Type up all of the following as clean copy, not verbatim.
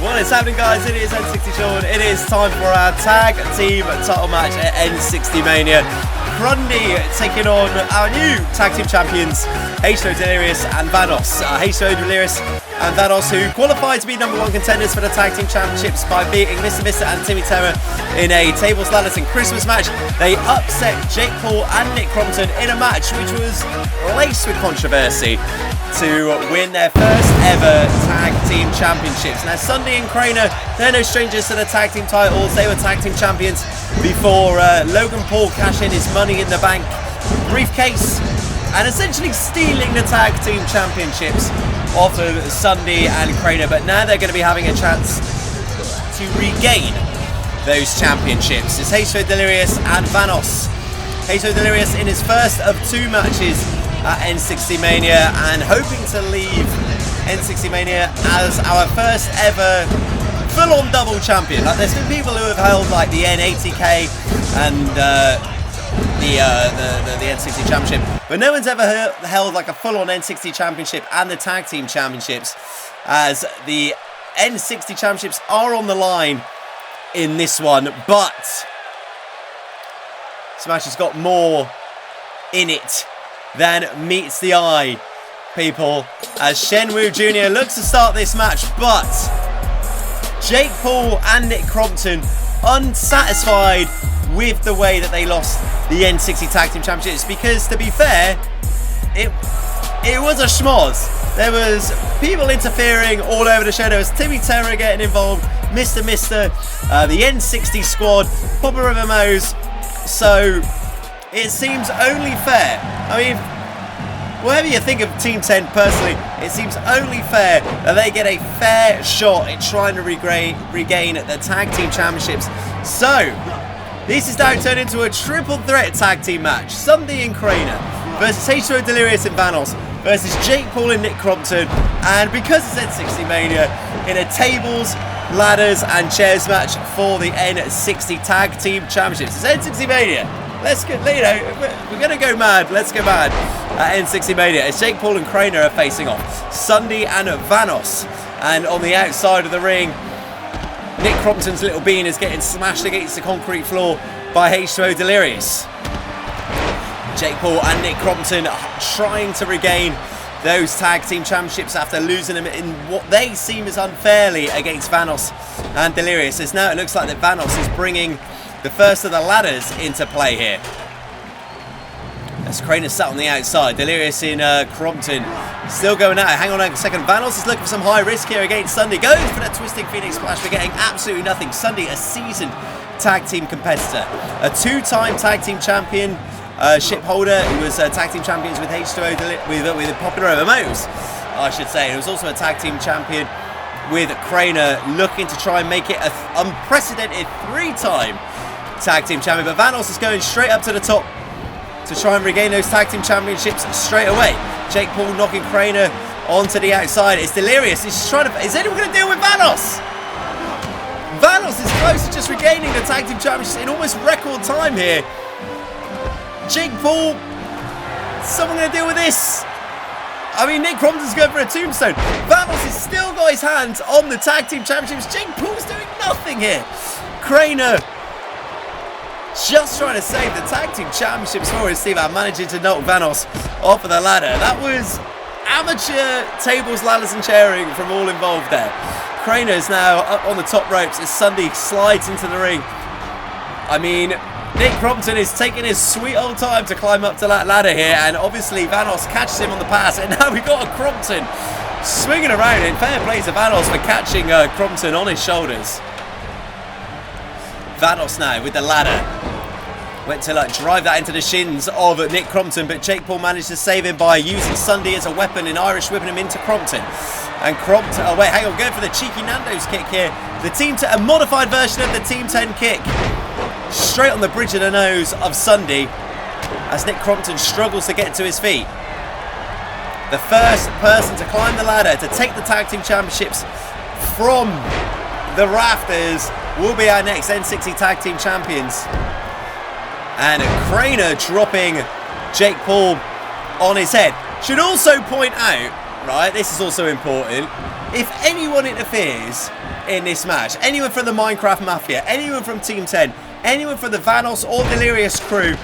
What is happening, guys? It is N60 Sean. It is time for our tag team title match at N60 Mania. Ssundee taking on our new tag team champions, H2O Delirious and Vanoss. H2O Delirious and Vanoss, who qualified to be #1 contenders for the tag team championships by beating Mr. and Timmy Terror in a tables, ladders and Christmas match. They upset Jake Paul and Nick Crompton in a match which was laced with controversy to win their first ever tag team championships. Now, Ssundee and Crainer, they're no strangers to the tag team titles. They were tag team champions before Logan Paul cashed in his Money in the Bank briefcase and essentially stealing the tag team championships off of Ssundee and Crainer. But now they're going to be having a chance to regain those championships. It's H2O Delirious and Vanoss. H2O Delirious in his first of 2 matches at N60 Mania, and hoping to leave N60 Mania as our first ever full-on double champion. Like, there's been people who have held like the N80K and the N60 Championship, but no one's ever held like a full-on N60 Championship and the Tag Team Championships, as the N60 Championships are on the line in this one. But this match has got more in it than meets the eye, people, as Shenwu Jr. looks to start this match, but Jake Paul and Nick Crompton unsatisfied with the way that they lost the N60 Tag Team Championships, because, to be fair, it was a schmoz. There was people interfering all over the show. There was Timmy Terror getting involved, Mr. The N60 squad, Papa MMOs. So it seems only fair. I mean, whatever you think of Team 10 personally, it seems only fair that they get a fair shot at trying to regain the Tag Team Championships. So this is now turned into a triple threat tag team match. Ssundee and Crainer versus H2O Delirious and Vanoss versus Jake Paul and Nick Crompton. And because it's N60 Mania, in a tables, ladders and chairs match for the N60 Tag Team Championships. It's N60 Mania. Let's go, you know, we're going to go mad. Let's go mad at N60 Mania as Jake Paul and Crainer are facing off. Ssundee and Vanoss. And on the outside of the ring, Nick Crompton's little bean is getting smashed against the concrete floor by H2O Delirious. Jake Paul and Nick Crompton are trying to regain those tag team championships after losing them in what they seem as unfairly against Vanoss and Delirious. As now it looks like that Vanoss is bringing the first of the ladders into play here. As Crainer sat on the outside, Delirious in Crompton still going at it. Hang on a second. Vanoss is looking for some high risk here against Ssundee. Going for that twisting Phoenix Splash, but getting absolutely nothing. Ssundee, a seasoned tag team competitor, a 2-time tag team champion, ship holder, who was tag team champions with H2O with Popular MMOs, I should say. He was also a tag team champion with Crainer, looking to try and make it an unprecedented 3-time tag team champion. But Vanoss is going straight up to the top to try and regain those tag team championships straight away. Jake Paul knocking Crainer onto the outside. It's Delirious. He's trying to. Is anyone going to deal with Vanoss? Vanoss is close to just regaining the tag team championships in almost record time here. Jake Paul, someone going to deal with this? I mean, Nick Crompton's going for a tombstone. Vanoss has still got his hands on the tag team championships. Jake Paul's doing nothing here. Crainer just trying to save the tag team championships for his team, managing to knock Vanoss off of the ladder. That was amateur tables, ladders and chairing from all involved there. Crainer is now up on the top ropes as Ssundee slides into the ring. I mean, Nick Crompton is taking his sweet old time to climb up to that ladder here, and obviously Vanoss catches him on the pass, and now we've got a Crompton swinging around. In fair play to Vanoss for catching Crompton on his shoulders. Vanoss now with the ladder. Went to drive that into the shins of Nick Crompton, but Jake Paul managed to save him by using Ssundee as a weapon and Irish whipping him into Crompton. And Crompton, oh wait, hang on, going for the cheeky Nando's kick here. A modified version of the Team 10 kick. Straight on the bridge of the nose of Ssundee as Nick Crompton struggles to get to his feet. The first person to climb the ladder to take the tag team championships from the rafters will be our next N60 tag team champions. And Crainer dropping Jake Paul on his head. Should also point out, right, this is also important. If anyone interferes in this match, anyone from the Minecraft Mafia, anyone from Team 10, anyone from the Vanoss or Delirious crew,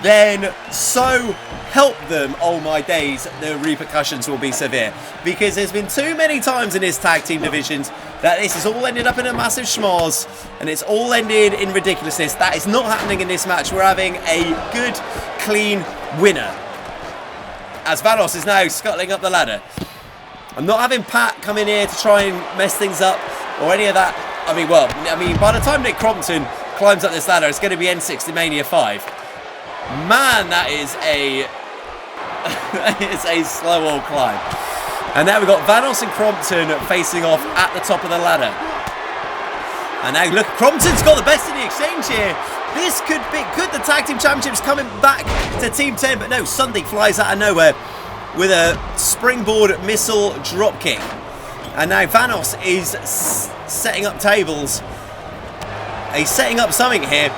then so help them, oh my days, the repercussions will be severe. Because there's been too many times in this tag team divisions that this has all ended up in a massive schmoz, and it's all ended in ridiculousness. That is not happening in this match. We're having a good, clean winner, as Vanoss is now scuttling up the ladder. I'm not having Pat come in here to try and mess things up or any of that. I mean, by the time Nick Crompton climbs up this ladder, it's going to be N60 Mania 5. Man, that is a slow old climb. And now we've got Vanoss and Crompton facing off at the top of the ladder. And now look, Crompton's got the best in the exchange here. This could the tag team championships coming back to Team 10, but no, Ssundee flies out of nowhere with a springboard missile dropkick. And now Vanoss is setting up tables. He's setting up something here,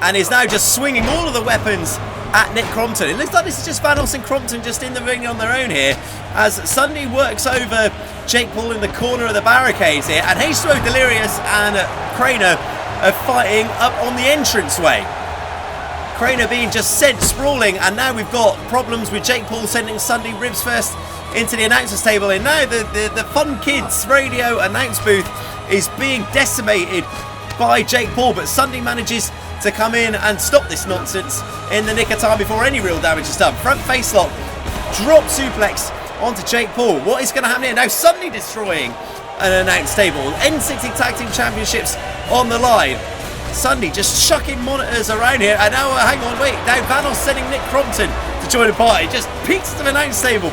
and is now just swinging all of the weapons at Nick Crompton. It looks like this is just Vanoss and Crompton just in the ring on their own here, as Ssundee works over Jake Paul in the corner of the barricades here, and H2O Delirious and Crainer are fighting up on the entranceway. Crainer being just sent sprawling, and now we've got problems with Jake Paul sending Ssundee ribs first into the announcers table, and now the Fun Kids radio announce booth is being decimated by Jake Paul, but Ssundee manages to come in and stop this nonsense in the nick of time before any real damage is done. Front face lock, drop suplex onto Jake Paul. What is going to happen here? Now Ssundee destroying an announce table. N60 Tag Team Championships on the line. Ssundee just chucking monitors around here, and now hang on, wait, now Vanoss sending Nick Crompton to join the party. Just peeks to the announce table,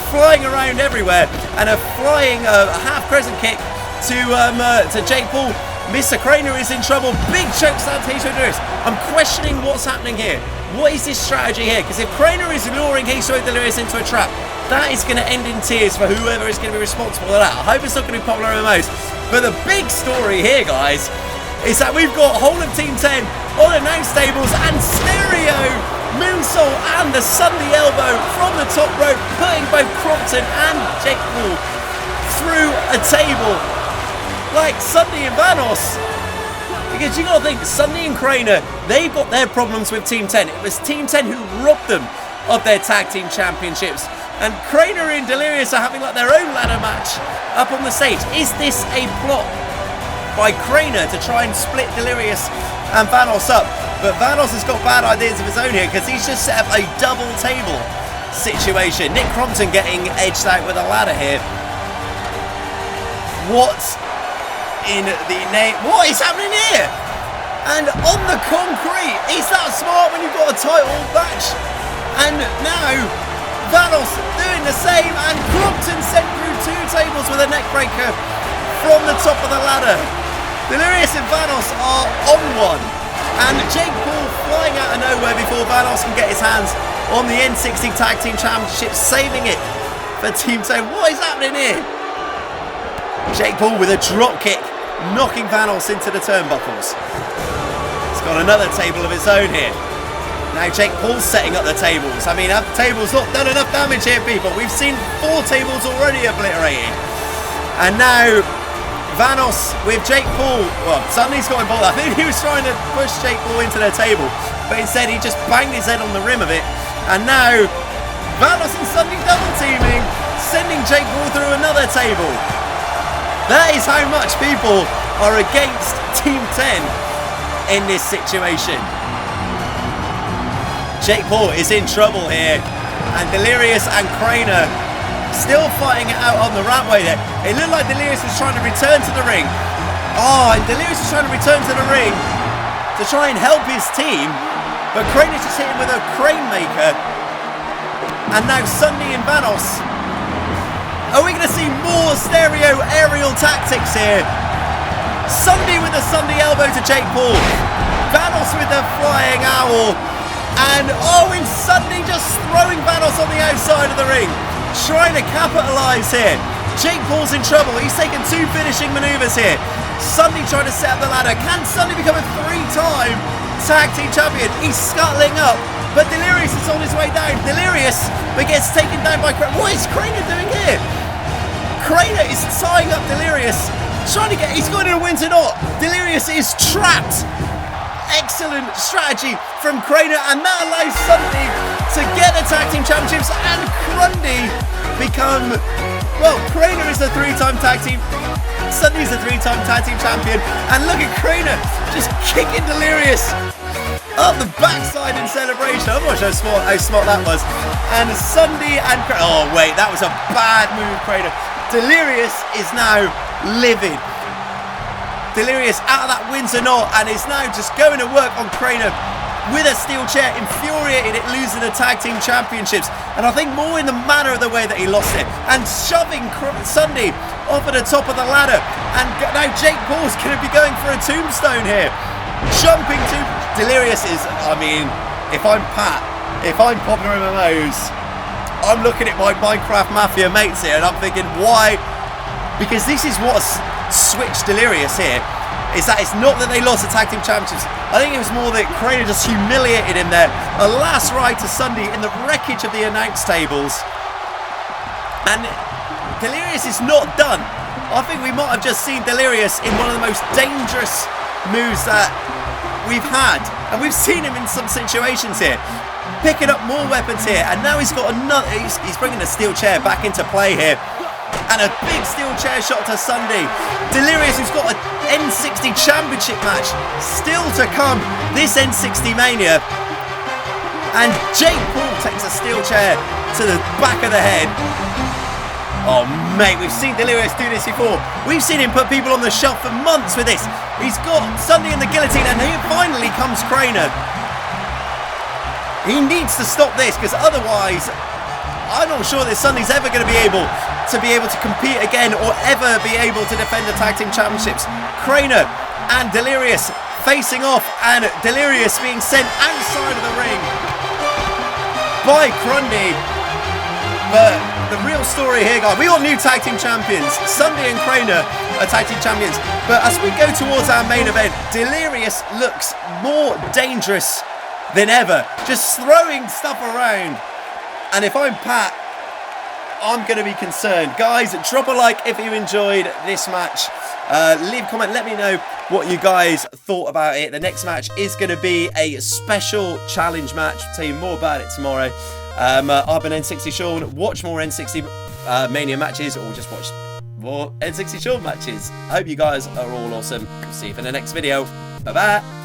flying around everywhere, and a flying half crescent kick to Jake Paul. Mr. Crainer is in trouble. Big choke slam to H2O Delirious. I'm questioning what's happening here. What is this strategy here? Because if Crainer is luring H2O Delirious into a trap, that is going to end in tears for whoever is going to be responsible for that. I hope it's not going to be popular MMOs. But the big story here, guys, is that we've got whole of Team 10 on announce tables, and Stereo, Moonsault and the Ssundee elbow from the top rope, putting both Crompton and Jake Paul through a table like Ssundee and Vanoss. Because you got to think, Ssundee and Crainer, they've got their problems with Team 10. It was Team 10 who robbed them of their tag team championships. And Crainer and Delirious are having like their own ladder match up on the stage. Is this a plot by Crainer to try and split Delirious and Vanoss up? But Vanoss has got bad ideas of his own here, because he's just set up a double table situation. Nick Crompton getting edged out with a ladder here. What in the name? What is happening here? And on the concrete, is that smart when you've got a title match? And now Vanoss doing the same, and Crompton sent through 2 tables with a neck breaker from the top of the ladder. Delirious and Vanoss are on one, and Jake Paul flying out of nowhere before Vanoss can get his hands on the N60 Tag Team Championship, saving it for Team 10. What is happening here? Jake Paul with a drop kick, knocking Vanoss into the turnbuckles. He's got another table of his own here. Now Jake Paul's setting up the tables. I mean, have the tables not done enough damage here, people? We've seen 4 tables already obliterated. And now Vanoss with Jake Paul. Well, Sundee's got involved. I think he was trying to push Jake Paul into their table, but instead he just banged his head on the rim of it. And now Vanoss and Ssundee double teaming, sending Jake Paul through another table. That is how much people are against Team 10 in this situation. Jake Paul is in trouble here, and Delirious and Crainer still fighting it out on the rampway there. It looked like Delirious was trying to return to the ring. Oh, and Delirious was trying to return to the ring to try and help his team, but Crainer's just hit him with a crane maker. And now Ssundee and Vanoss. Are we going to see more stereo aerial tactics here? Ssundee with the Ssundee elbow to Jake Paul. Vanoss with the flying owl. And and Ssundee just throwing Vanoss on the outside of the ring, trying to capitalise here. Jake Paul's in trouble. He's taken 2 finishing manoeuvres here. Ssundee trying to set up the ladder. Can Ssundee become a 3-time tag team champion? He's scuttling up, but Delirious is on his way down. Delirious, but gets taken down by Crainer. What is Crainer doing here? Crainer is tying up Delirious. Trying to get, he's going in a winter knot. Delirious is trapped. Excellent strategy from Crainer, and that allows Ssundee to get the tag team championships, and Grundy become, well, Crainer is a 3-time tag team, Sundee's a 3-time tag team champion, and look at Crainer just kicking Delirious up the backside in celebration. I'm not sure how smart that was. And Ssundee and oh wait, that was a bad move, Crainer. Delirious is now livid. Delirious out of that winter knot and is now just going to work on Crainer with a steel chair, infuriated at losing the tag team championships. And I think more in the manner of the way that he lost it, and shoving Ssundee off at the top of the ladder. And now Jake Paul's going to be going for a tombstone here. Jumping to Delirious is, I mean, if I'm Pat, if I'm Popular MMOs, I'm looking at my Minecraft Mafia mates here and I'm thinking, why? Because this is what switched Delirious here, is that it's not that they lost the tag team championships. I think it was more that Crainer just humiliated him there. A last ride to Ssundee in the wreckage of the announce tables. And Delirious is not done. I think we might have just seen Delirious in one of the most dangerous moves that we've had. And we've seen him in some situations here. Picking up more weapons here. And now he's got another, he's bringing the steel chair back into play here. And a big steel chair shot to Ssundee. Delirious, who's got an N60 championship match still to come this N60 Mania. And Jake Paul takes a steel chair to the back of the head. Oh mate, we've seen Delirious do this before. We've seen him put people on the shelf for months with this. He's got Ssundee in the guillotine, and here finally comes Crainer. He needs to stop this, because otherwise I'm not sure that Sundee's ever going to be able to compete again, or ever be able to defend the tag team championships. Crainer and Delirious facing off, and Delirious being sent outside of the ring by Grundy. But the real story here, guys, we got new tag team champions. Ssundee and Crainer are tag team champions. But as we go towards our main event, Delirious looks more dangerous than ever, just throwing stuff around. And if I'm Pat, I'm going to be concerned. Guys, drop a like if you enjoyed this match. Leave a comment, let me know what you guys thought about it. The next match is going to be a special challenge match. I'll tell you more about it tomorrow. I've been N60 Sean. Watch more N60 Mania matches, or just watch more N60 Sean matches. I hope you guys are all awesome. See you for the next video. Bye-bye.